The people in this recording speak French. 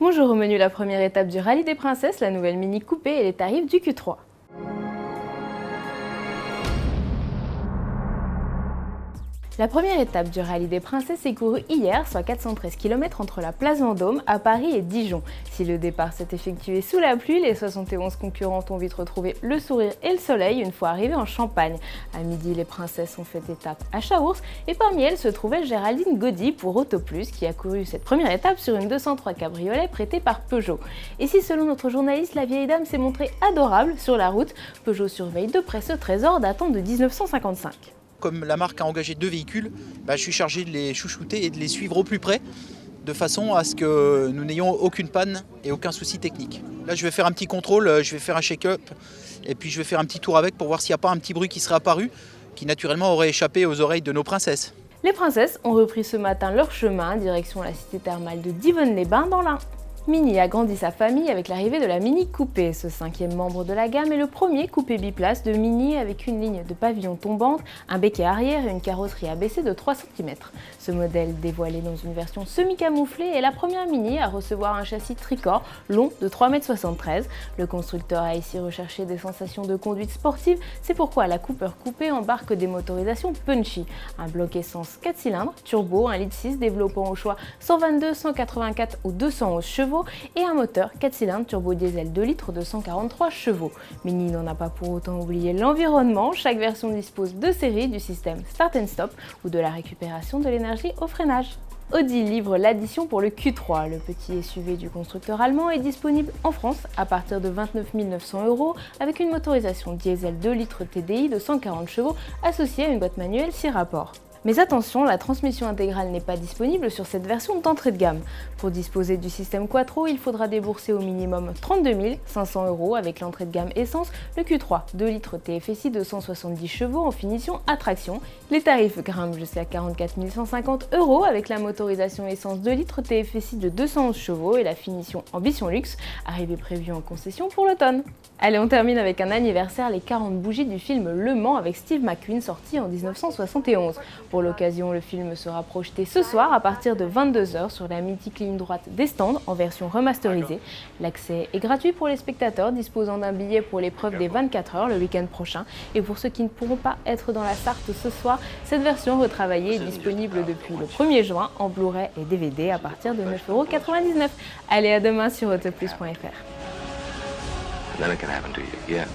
Bonjour, au menu la première étape du Rallye des Princesses, la nouvelle Mini coupée et les tarifs du Q3. La première étape du Rallye des Princesses est courue hier, soit 413 km entre la place Vendôme à Paris et Dijon. Si le départ s'est effectué sous la pluie, les 71 concurrentes ont vite retrouvé le sourire et le soleil une fois arrivées en Champagne. À midi, les princesses ont fait étape à Chaours et parmi elles se trouvait Géraldine Gaudy pour Autoplus qui a couru cette première étape sur une 203 cabriolet prêtée par Peugeot. Et si selon notre journaliste, la vieille dame s'est montrée adorable sur la route, Peugeot surveille de près ce trésor datant de 1955. Comme la marque a engagé 2 véhicules, je suis chargé de les chouchouter et de les suivre au plus près, de façon à ce que nous n'ayons aucune panne et aucun souci technique. Là, je vais faire un petit contrôle, je vais faire un check-up et puis je vais faire un petit tour avec pour voir s'il n'y a pas un petit bruit qui serait apparu, qui naturellement aurait échappé aux oreilles de nos princesses. Les princesses ont repris ce matin leur chemin, direction la cité thermale de Divonne-les-Bains dans l'Ain. Mini a grandi sa famille avec l'arrivée de la Mini Coupé. Ce 5e membre de la gamme est le premier coupé biplace de Mini avec une ligne de pavillon tombante, un béquet arrière et une carrosserie abaissée de 3 cm. Ce modèle, dévoilé dans une version semi-camouflée, est la première Mini à recevoir un châssis tricorps long de 3,73 m. Le constructeur a ici recherché des sensations de conduite sportive, c'est pourquoi la Cooper Coupé embarque des motorisations punchy. Un bloc essence 4 cylindres, turbo, 1,6 litre développant au choix 122, 184 ou 211 chevaux, et un moteur 4 cylindres turbo diesel 2 litres de 143 chevaux. Mini n'en a pas pour autant oublié l'environnement, chaque version dispose de série du système Start and Stop ou de la récupération de l'énergie au freinage. Audi livre l'addition pour le Q3. Le petit SUV du constructeur allemand est disponible en France à partir de 29 900 € avec une motorisation diesel 2 litres TDI de 140 chevaux associée à une boîte manuelle 6 rapports. Mais attention, la transmission intégrale n'est pas disponible sur cette version d'entrée de gamme. Pour disposer du système Quattro, il faudra débourser au minimum 32 500 € avec l'entrée de gamme essence, le Q3 2 litres TFSI de 170 chevaux en finition à traction. Les tarifs grimpent jusqu'à 44 150 € avec la motorisation essence 2 litres TFSI de 211 chevaux et la finition Ambition Luxe, arrivée prévue en concession pour l'automne. Allez, on termine avec un anniversaire, les 40 bougies du film Le Mans avec Steve McQueen sorti en 1971. Pour l'occasion, le film sera projeté ce soir à partir de 22 h sur la mythique ligne droite des stands en version remasterisée. L'accès est gratuit pour les spectateurs disposant d'un billet pour l'épreuve des 24 heures le week-end prochain. Et pour ceux qui ne pourront pas être dans la Sarthe ce soir, cette version retravaillée est disponible depuis le 1er juin en Blu-ray et DVD à partir de 9,99 €. Allez, à demain sur autoplus.fr. And then it can happen to you again.